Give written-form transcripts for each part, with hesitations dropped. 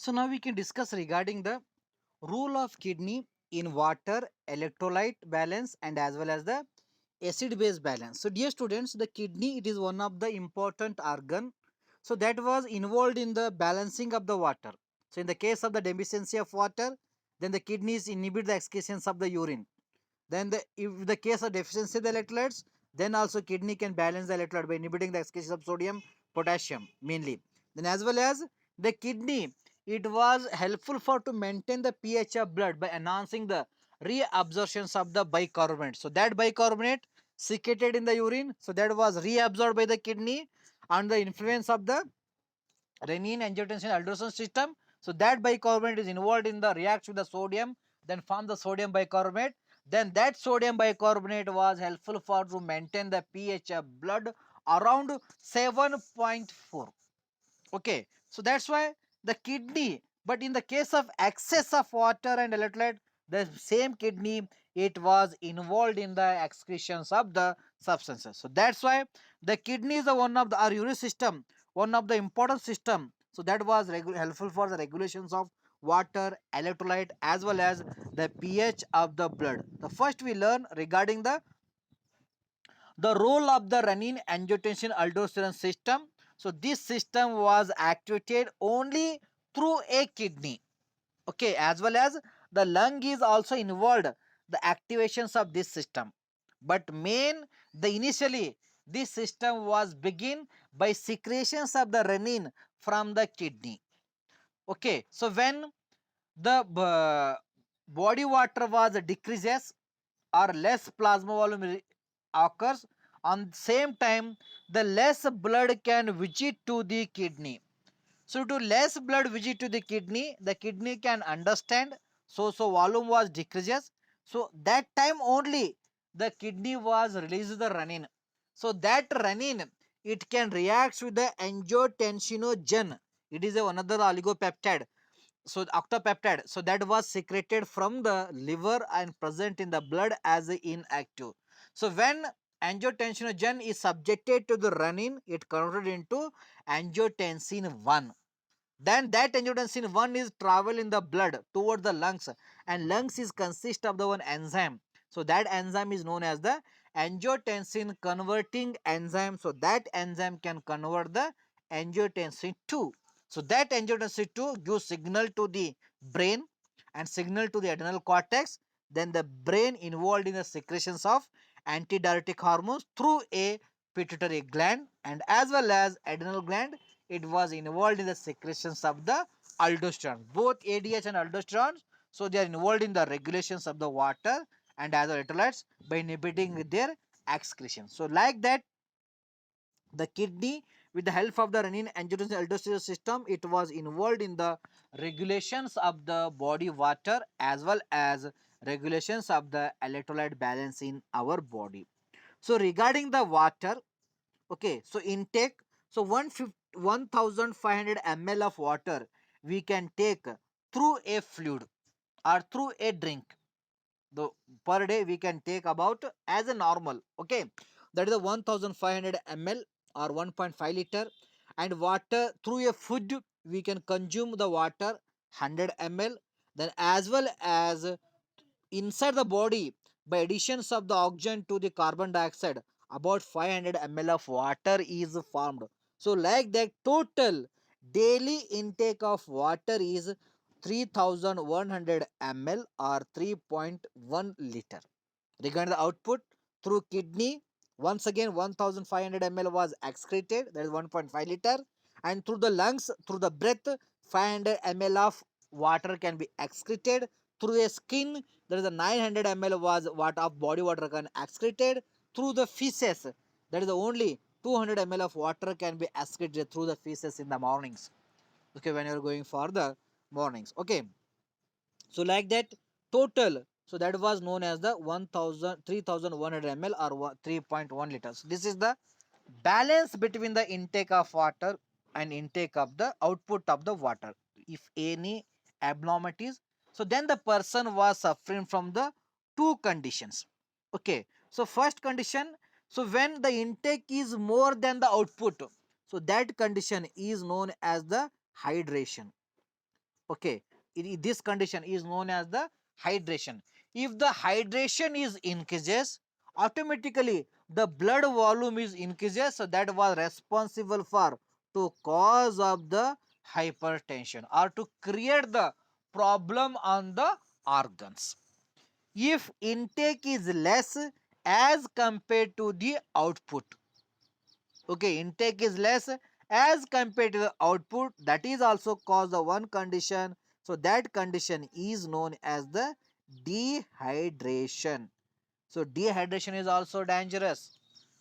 So now we can discuss regarding the role of kidney in water electrolyte balance and as well as the acid base balance. So dear students, the kidney, it is one of the important organ, so that was involved in the balancing of the water. So in the case of the deficiency of water, then the kidneys inhibit the excretions of the urine. Then if the case of deficiency of the electrolytes, then also kidney can balance the electrolyte by inhibiting the excretion of sodium, potassium mainly. Then as well as the kidney, it was helpful for to maintain the pH of blood by enhancing the reabsorptions of the bicarbonate. So that bicarbonate secreted in the urine, so that was reabsorbed by the kidney and the influence of the renin angiotensin aldosterone system. So that bicarbonate is involved in the reaction with the sodium, then form the sodium bicarbonate. Then that sodium bicarbonate was helpful for to maintain the pH of blood around 7.4. Okay, so that's why the kidney, but in the case of excess of water and electrolyte, the same kidney, it was involved in the excretions of the substances. So that's why the kidney is the one of the our urinary system, one of the important system. So that was helpful for the regulations of water, electrolyte as well as the pH of the blood. The first we learn regarding the role of the renin angiotensin aldosterone system. So this system was activated only through a kidney. Okay, as well as the lung is also involved the activations of this system. But main the initially this system was begin by secretions of the renin from the kidney. Okay, so when the body water was decreases or less plasma volume occurs, on the same time the less blood can visit to the kidney. So to less blood visit to the kidney can understand, so volume was decreases. So that time only the kidney was released the renin. So that renin, it can react with the angiotensinogen. It is a another oligopeptide, so the octopeptide, so that was secreted from the liver and present in the blood as inactive. So when angiotensinogen is subjected to the renin, it converted into angiotensin 1. Then that angiotensin 1 is travel in the blood toward the lungs, and lungs is consist of the one enzyme. So that enzyme is known as the angiotensin converting enzyme. So that enzyme can convert the angiotensin 2. So that angiotensin 2 gives signal to the brain and signal to the adrenal cortex. Then the brain involved in the secretions of antidiuretic hormones through a pituitary gland, and as well as adrenal gland, it was involved in the secretions of the aldosterone. Both ADH and aldosterone, so they are involved in the regulations of the water and as electrolytes by inhibiting their excretion. So like that, the kidney, with the help of the renin angiotensin aldosterone system, it was involved in the regulations of the body water as well as regulations of the electrolyte balance in our body. So regarding the water, okay, so intake, so 1500 ml of water we can take through a fluid or through a drink. The per day we can take about as a normal. Okay, that is a 1500 ml or 1.5 liter. And water through a food, we can consume the water 100 ml. Then as well as inside the body, by additions of the oxygen to the carbon dioxide, about 500 ml of water is formed. So like that, total daily intake of water is 3100 ml or 3.1 liter. Regarding the output through kidney, once again 1500 ml was excreted, that is 1.5 liter. And through the lungs, through the breath, 500 ml of water can be excreted. Through the skin, there is a 900 ml was what of body water can excreted. Through the feces, that is the only 200 ml of water can be excreted through the feces in the mornings. Okay, when you are going for the mornings. Okay, so like that, total, so that was known as the 1000 3100 ml or 3.1 liters. This is the balance between the intake of water and intake of the output of the water. If any abnormalities, so then the person was suffering from the two conditions. Okay, so first condition, so when the intake is more than the output, so that condition is known as the hydration. Okay, this condition is known as the hydration. If the hydration is increases, automatically the blood volume is increases, so that was responsible for to cause of the hypertension or to create the problem on the organs. If intake is less as compared to the output, okay, intake is less as compared to the output, that is also cause the one condition, so that condition is known as the dehydration. So dehydration is also dangerous,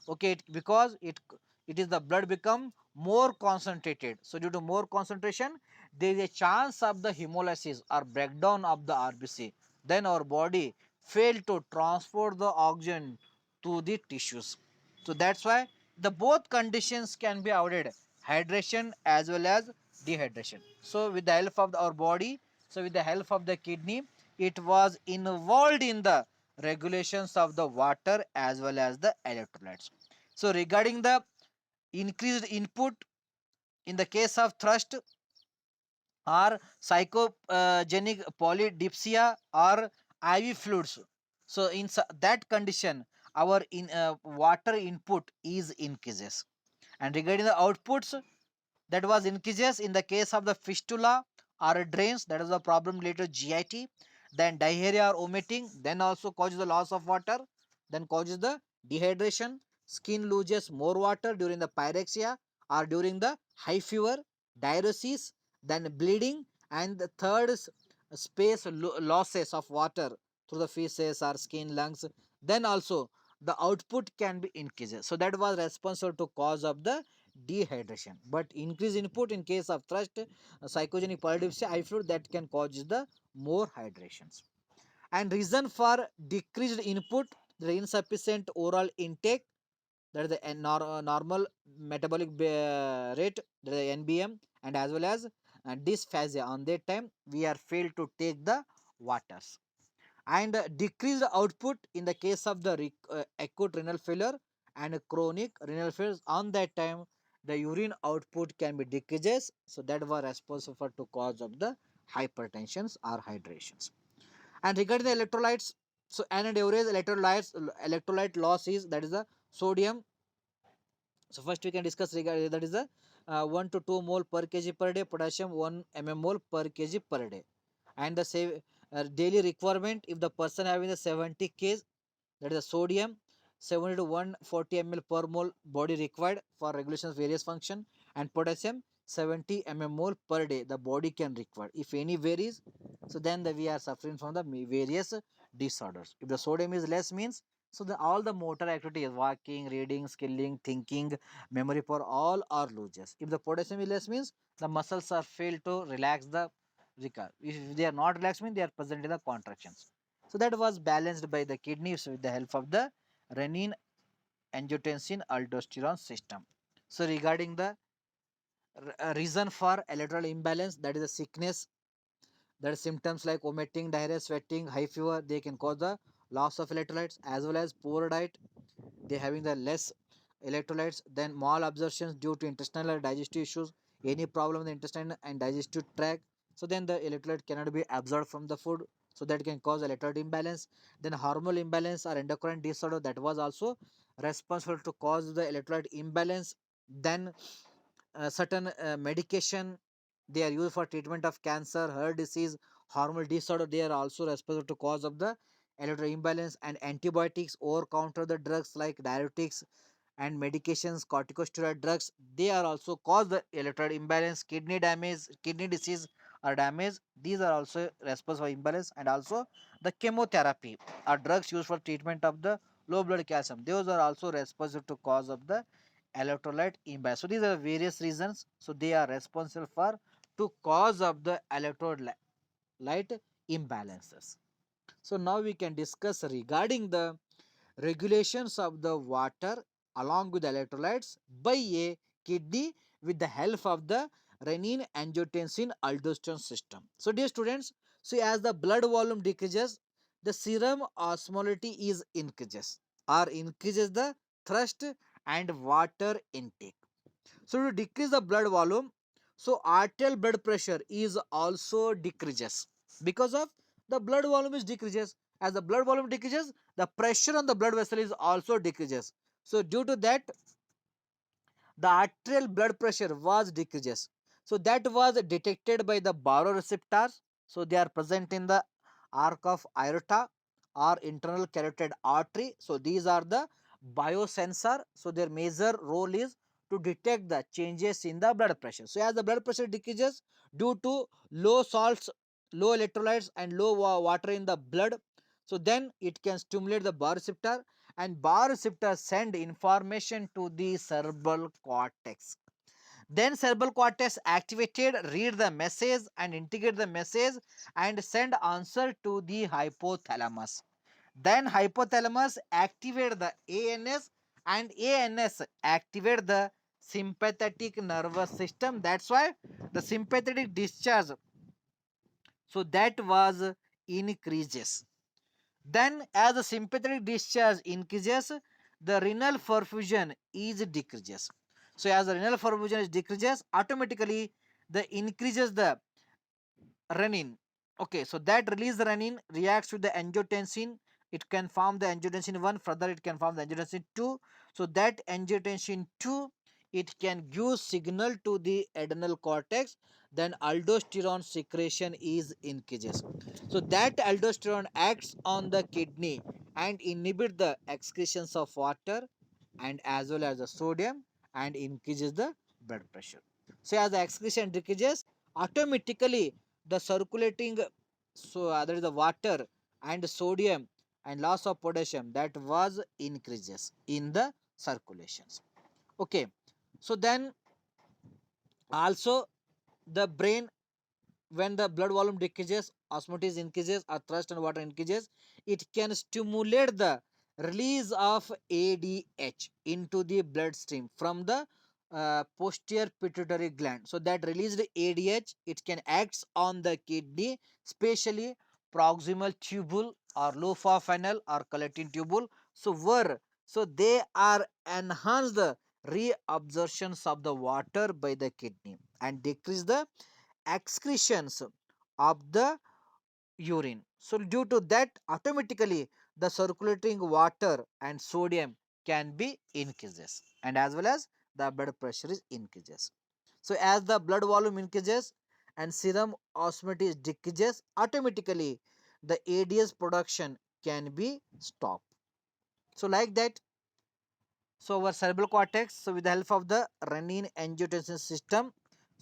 okay, because it is the blood become more concentrated, so due to more concentration there is a chance of the hemolysis or breakdown of the RBC, then our body fail to transport the oxygen to the tissues. So that's why the both conditions can be avoided, hydration as well as dehydration. So with the help of our body, so with the help of the kidney, it was involved in the regulations of the water as well as the electrolytes. So regarding the increased input in the case of thrust or psychogenic polydipsia or IV fluids. So in that condition, our water input is increases. And regarding the outputs, that was increases in the case of the fistula or drains, that is a problem related to GIT, then diarrhea or vomiting, then also causes the loss of water, then causes the dehydration, skin loses more water during the pyrexia or during the high fever, diuresis, then bleeding, and the third is space losses of water through the feces or skin, lungs, then also the output can be increases. So that was responsible to cause of the dehydration. But increase input in case of thrust, psychogenic polydipsia, I fluid, that can cause the more hydrations. And reason for decreased input, the insufficient oral intake, that is the normal metabolic rate, the NBM, and as well as dysphagia. On that time, we are failed to take the waters. And decreased output in the case of the acute renal failure and chronic renal failure. On that time, the urine output can be decreases, so that was responsible for to cause of the hypertensions or hydrations. And regarding the electrolytes, so an average electrolyte loss is, that is the sodium. So first we can discuss regarding, that is the 1 to 2 mole per kg per day, potassium 1 mmol per kg per day. And the save daily requirement, if the person having the 70 kg, that is the sodium 70 to 140 ml per mole body required for regulation of various function, and potassium 70 mmol per day the body can require. If any varies, so then we are suffering from the various disorders. If the sodium is less means, so the all the motor activities, walking, reading, skilling, thinking, memory power, all are loses. If the potassium is less means, the muscles are fail to relax the recover. If they are not relaxed means they are present in the contractions. So that was balanced by the kidneys with the help of the renin, angiotensin, aldosterone system. So regarding the reason for electoral imbalance, that is the sickness, that is symptoms like vomiting, diarrhea, sweating, high fever, they can cause the loss of electrolytes, as well as poor diet, they having the less electrolytes, then malabsorptions due to intestinal or digestive issues, any problem in the intestine and digestive tract, so then the electrolyte cannot be absorbed from the food, so that can cause electrolyte imbalance. Then hormonal imbalance or endocrine disorder, that was also responsible to cause the electrolyte imbalance. Then certain medication they are used for treatment of cancer, heart disease, hormonal disorder, they are also responsible to cause of the electrolyte imbalance. And antibiotics or counter the drugs like diuretics and medications, corticosteroid drugs, they are also cause the electrolyte imbalance. Kidney damage, kidney disease or damage, these are also responsible for imbalance. And also the chemotherapy or drugs used for treatment of the low blood calcium, those are also responsible to cause of the electrolyte imbalance. So these are various reasons, so they are responsible for to cause of the electrolyte imbalances. So now we can discuss regarding the regulations of the water along with electrolytes by a kidney with the help of the renin, angiotensin, aldosterone system. So dear students, so as the blood volume decreases, the serum osmolality is increases or increases the thrust and water intake. So to decrease the blood volume, So arterial blood pressure is also decreases because of the blood volume is decreases. As the blood volume decreases, the pressure on the blood vessel is also decreases. So due to that, the arterial blood pressure was decreases. So that was detected by the baroreceptors. So they are present in the arc of aorta or internal carotid artery. So these are the biosensor. So their major role is to detect the changes in the blood pressure. So as the blood pressure decreases due to low salts, low electrolytes and low water in the blood, so then it can stimulate the baroreceptor, and baroreceptors send information to the cerebral cortex. Then cerebral cortex activated, read the message and integrate the message and send answer to the hypothalamus. Then hypothalamus activate the ANS and ANS activate the sympathetic nervous system. That's why the sympathetic discharge, so that was increases. Then as the sympathetic discharge increases, the renal perfusion is decreases. So as the renal perfusion is decreases, automatically the increases the renin. Okay, so that release the renin reacts with the angiotensin. It can form the angiotensin 1, further it can form the angiotensin 2. So that angiotensin 2, it can give signal to the adrenal cortex. Then aldosterone secretion is increases. So that aldosterone acts on the kidney and inhibit the excretions of water and as well as the sodium and increases the blood pressure. So as the excretion decreases, automatically the circulating, so there is the water and sodium and loss of potassium that was increases in the circulations. Okay, so then also the brain, when the blood volume decreases, osmosis increases or thrust and water increases, it can stimulate the release of ADH into the bloodstream from the posterior pituitary gland. So that released ADH, it can act on the kidney, especially proximal tubule or lobe funnel or collecting tubule. So where, so they are enhance the reabsorptions of the water by the kidney and decrease the excretions of the urine. So due to that, automatically the circulating water and sodium can be increases and as well as the blood pressure is increases. So as the blood volume increases and serum osmosis decreases, automatically the ADS production can be stopped. So like that, so our cerebral cortex, so with the help of the renin angiotensin system,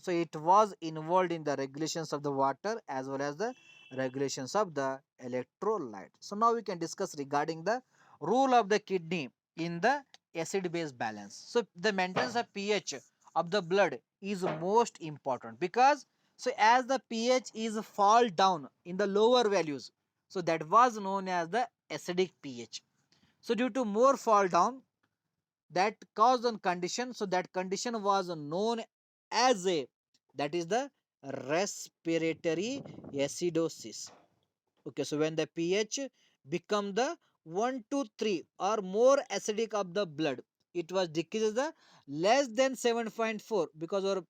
so it was involved in the regulations of the water as well as the regulations of the electrolyte. So now we can discuss regarding the role of the kidney in the acid base balance. So the maintenance of pH of the blood is most important because, so as the pH is fall down in the lower values, so that was known as the acidic pH. So due to more fall down, that caused a condition, so that condition was known as a, that is the respiratory acidosis. Okay, so when the pH become the 1 to 3 or more acidic of the blood, it was decreases the less than 7.4 because our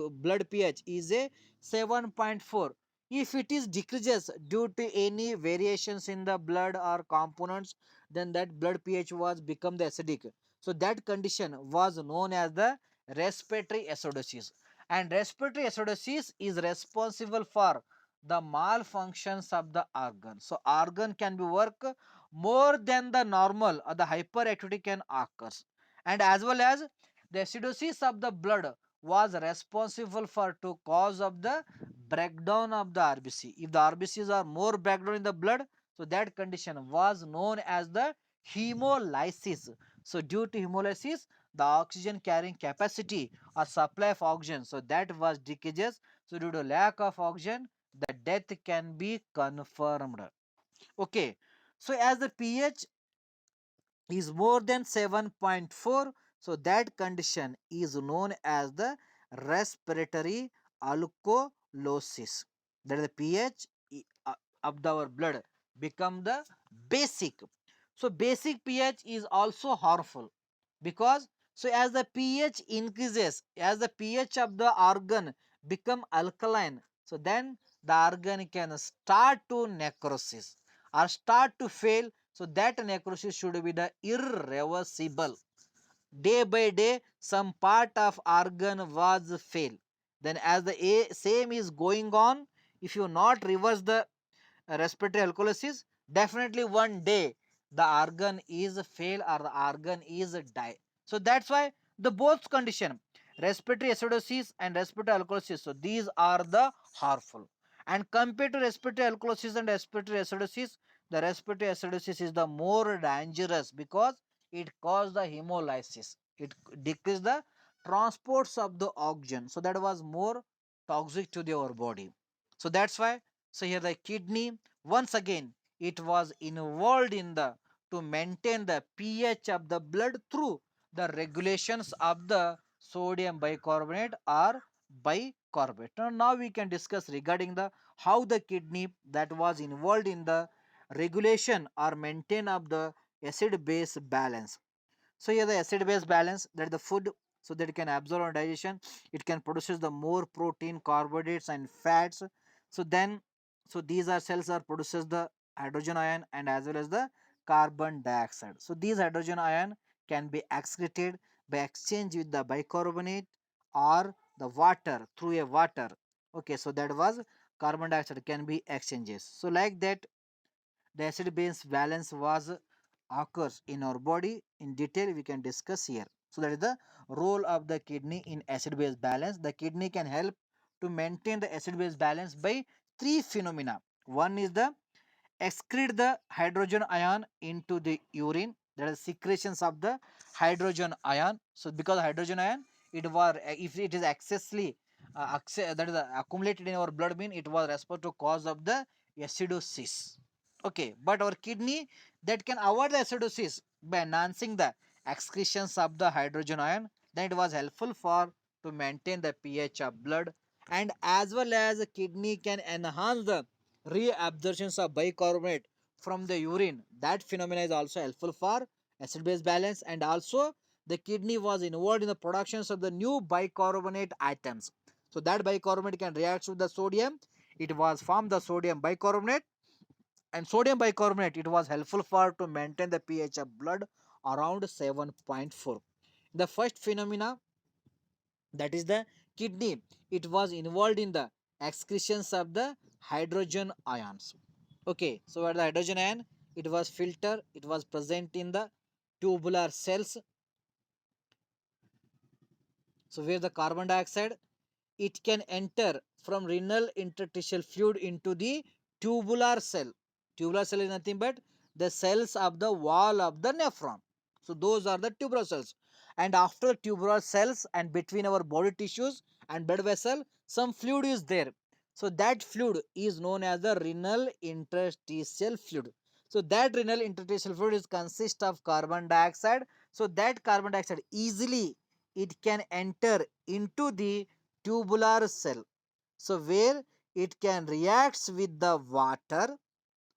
blood pH is a 7.4. If it is decreases due to any variations in the blood or components, then that blood pH was become the acidic. So that condition was known as the respiratory acidosis. And respiratory acidosis is responsible for the malfunctions of the organ. So organ can be work more than the normal or the hyperactivity can occur. And as well as the acidosis of the blood was responsible for to cause of the breakdown of the RBC. If the RBCs are more breakdown in the blood, so that condition was known as the hemolysis. So due to hemolysis, the oxygen carrying capacity or supply of oxygen, so that was decreases. So due to lack of oxygen, the death can be confirmed. Okay, so as the pH is more than 7.4, so that condition is known as the respiratory alkalosis. That is the pH of our blood become the basic. So basic pH is also harmful because, so as the pH increases, as the pH of the organ become alkaline, so then the organ can start to necrosis or start to fail. So that necrosis should be the irreversible. Day by day, some part of organ was fail. Then as the same is going on, if you not reverse the respiratory alkalosis, definitely one day the organ is fail or the organ is die. So that's why the both condition, respiratory acidosis and respiratory alkalosis, so these are the harmful. And compared to respiratory alkalosis and respiratory acidosis, the respiratory acidosis is the more dangerous because it causes the hemolysis, it decreases the transports of the oxygen, so that was more toxic to our body. So that's why, so here the kidney, once again, it was involved in the to maintain the pH of the blood through the regulations of the sodium bicarbonate or bicarbonate. Now we can discuss regarding the how the kidney that was involved in the regulation or maintain of the acid base balance. So here the acid base balance, that the food, so that it can absorb on digestion, it can produces the more protein, carbohydrates and fats. So then, so these are cells are produces the hydrogen ion and as well as the carbon dioxide. So these hydrogen ion can be excreted by exchange with the bicarbonate or the water through a water. Okay, so that was carbon dioxide can be exchanges. So like that, the acid base balance was occurs in our body in detail we can discuss here. So that is the role of the kidney in acid base balance. The kidney can help to maintain the acid base balance by three phenomena. One is the excrete the hydrogen ion into the urine, that is secretions of the hydrogen ion. So because hydrogen ion, it was if it is excessively that is accumulated in our blood, mean it was responsible to cause of the acidosis. Okay, but our kidney that can avoid the acidosis by enhancing the excretions of the hydrogen ion, then it was helpful for to maintain the pH of blood. And as well as the kidney can enhance the reabsorptions of bicarbonate from the urine. That phenomena is also helpful for acid base balance. And also the kidney was involved in the productions of the new bicarbonate atoms. So that bicarbonate can react with the sodium, it was formed the sodium bicarbonate. And sodium bicarbonate, it was helpful for to maintain the pH of blood around 7.4. The first phenomena, that is the kidney, it was involved in the excretions of the hydrogen ions. Okay, so where the hydrogen ion, it was filter, it was present in the tubular cells. So where the carbon dioxide, it can enter from renal interstitial fluid into the tubular cell. Tubular cell is nothing but the cells of the wall of the nephron. So those are the tubular cells. And after tubular cells and between our body tissues and blood vessel, some fluid is there. So that fluid is known as the renal interstitial fluid. So that renal interstitial fluid is consist of carbon dioxide. So that carbon dioxide easily it can enter into the tubular cell. So where it can reacts with the water.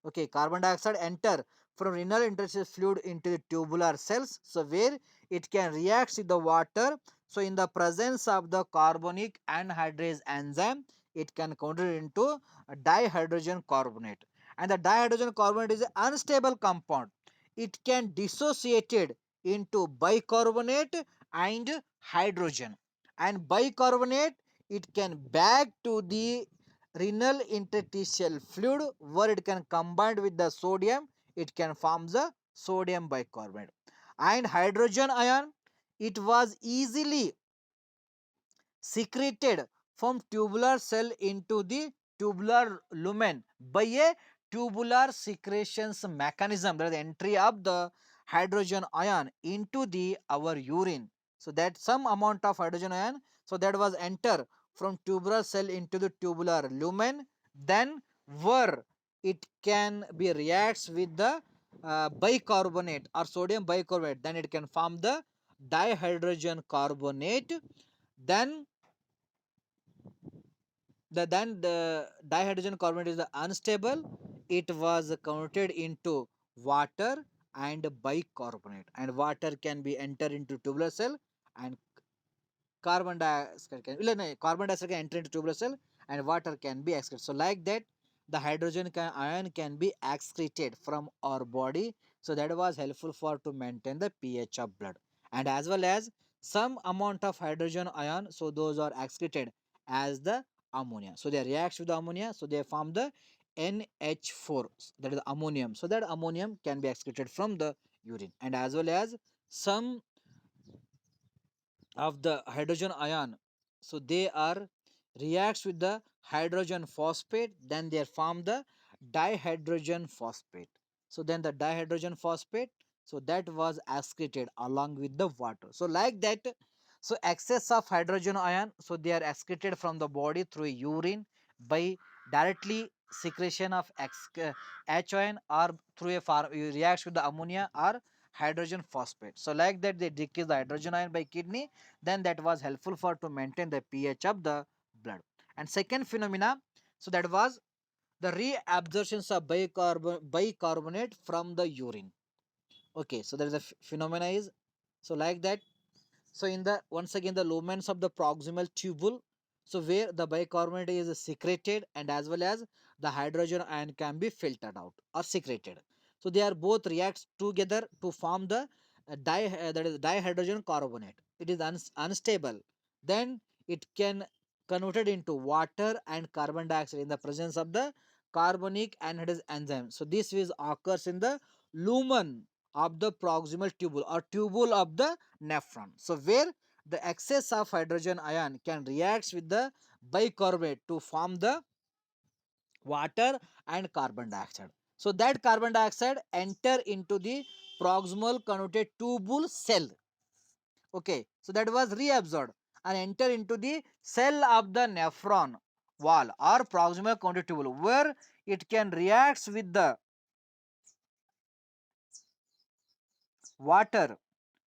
Okay, carbon dioxide enter from renal interstitial fluid into the tubular cells. So where it can react with the water. So in the presence of the carbonic anhydrase enzyme, it can convert into a dihydrogen carbonate. And the dihydrogen carbonate is an unstable compound. It can dissociated into bicarbonate and hydrogen. And bicarbonate, it can back to the renal interstitial fluid where it can combine with the sodium, it can form the sodium bicarbonate. And hydrogen ion, it was easily secreted from tubular cell into the tubular lumen by a tubular secretions mechanism, that is the entry of the hydrogen ion into the our urine. So that some amount of hydrogen ion, so that was enter from tubular cell into the tubular lumen, then where it can be reacts with the bicarbonate or sodium bicarbonate, then it can form the dihydrogen carbonate. Then the dihydrogen carbonate is the unstable, it was converted into water and bicarbonate, and water can be enter into tubular cell and carbon dioxide can ಇಲ್ಲ, no, carbon dioxide can enter into tubular cell and water can be excreted. So like that, the ion can be excreted from our body. So that was helpful for to maintain the pH of blood. And as well as some amount of hydrogen ion, so those are excreted as the ammonia. So they react with the ammonia, so they form the NH4, that is ammonium. So that ammonium can be excreted from the urine. And as well as some of the hydrogen ion, so they are reacts with the hydrogen phosphate, then they form the dihydrogen phosphate. So then the dihydrogen phosphate, so that was excreted along with the water. So like that, so excess of hydrogen ion, so they are excreted from the body through urine by directly secretion of H ion, or through a reacts with the ammonia or hydrogen phosphate. So like that, they decrease the hydrogen ion by kidney, then that was helpful for to maintain the pH of the blood. And second phenomena, so that was the reabsorption of bicarbonate from the urine. Okay, so there is a phenomena is, so like that, so in the once again the lumens of the proximal tubule, so where the bicarbonate is secreted and as well as the hydrogen ion can be filtered out or secreted. So they are both reacts together to form the that is dihydrogen carbonate. It is unstable. Then it can converted into water and carbon dioxide in the presence of the carbonic anhydrase enzyme. So this is occurs in the lumen of the proximal tubule or tubule of the nephron. So where the excess of hydrogen ion can react with the bicarbonate to form the water and carbon dioxide. So that carbon dioxide enter into the proximal convoluted tubule cell. Okay, so that was reabsorbed and enter into the cell of the nephron wall or proximal convoluted tubule, where it can react with the water.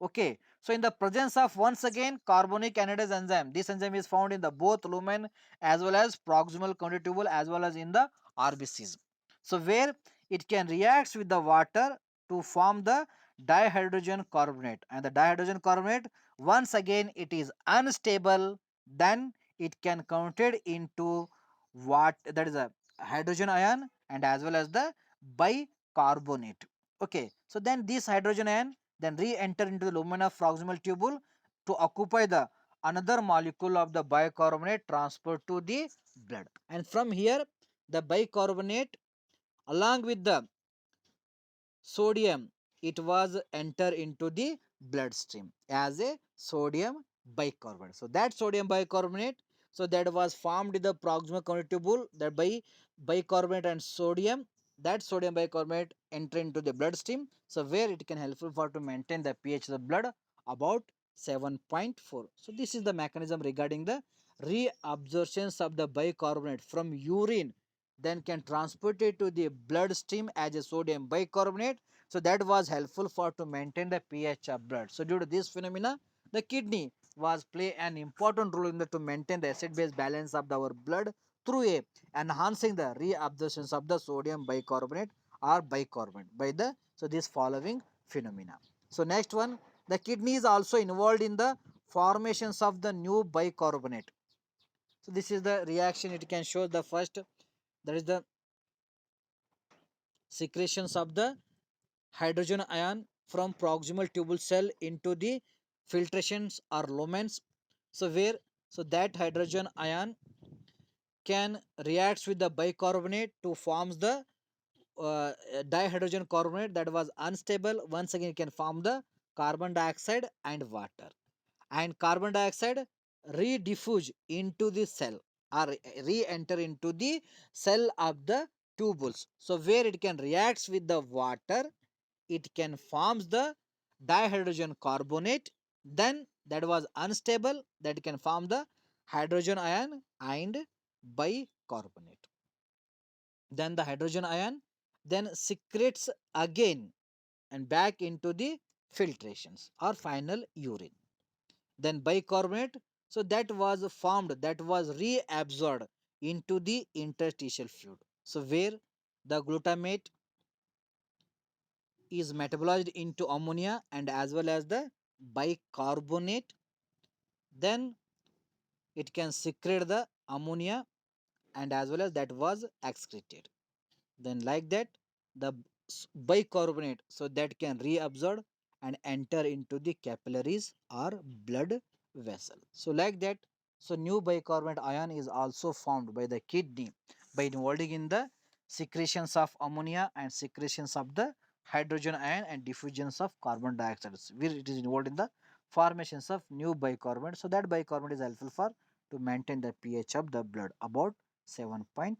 Okay, so in the presence of once again carbonic anhydrase enzyme, this enzyme is found in the both lumen as well as proximal convoluted as well as in the RBCs. So where it can react with the water to form the dihydrogen carbonate, and the dihydrogen carbonate once again it is unstable, then it can convert into what, that is a hydrogen ion and as well as the bicarbonate. Okay, so then this hydrogen ion then re-enter into the lumen of proximal tubule to occupy the another molecule of the bicarbonate transferred to the blood. And from here, the bicarbonate along with the sodium, it was enter into the bloodstream as a sodium bicarbonate. So that sodium bicarbonate, so that was formed in the proximal convoluted that by bicarbonate and sodium, that sodium bicarbonate enter into the bloodstream, so where it can helpful for to maintain the pH of the blood about 7.4. So this is the mechanism regarding the reabsorptions of the bicarbonate from urine, then can transport it to the bloodstream as a sodium bicarbonate. So that was helpful for to maintain the pH of blood. So due to this phenomena, the kidney was play an important role in the to maintain the acid base balance of our blood through a enhancing the reabsorptions of the sodium bicarbonate or bicarbonate by the, so this following phenomena. So next one, the kidney is also involved in the formations of the new bicarbonate. So this is the reaction it can show. The first, that is the secretions of the hydrogen ion from proximal tubule cell into the filtrations or lumens. So where, so that hydrogen ion can reacts with the bicarbonate to forms the dihydrogen carbonate that was unstable. Once again it can form the carbon dioxide and water, and carbon dioxide re-diffuse into the cell or re-enter into the cell of the tubules. So where it can reacts with the water, it can forms the dihydrogen carbonate, then that was unstable, that can form the hydrogen ion and bicarbonate. Then the hydrogen ion then secretes again and back into the filtrations or final urine. Then bicarbonate, so that was formed, that was reabsorbed into the interstitial fluid. So where the glutamate is metabolized into ammonia and as well as the bicarbonate, then it can secrete the ammonia and as well as that was excreted. Then like that the bicarbonate so that can reabsorb and enter into the capillaries or blood vessel. So like that, so new bicarbonate ion is also formed by the kidney by involving in the secretions of ammonia and secretions of the hydrogen ion and diffusions of carbon dioxide, where it is involved in the formations of new bicarbonate. So that bicarbonate is helpful for to maintain the pH of the blood about 7.4.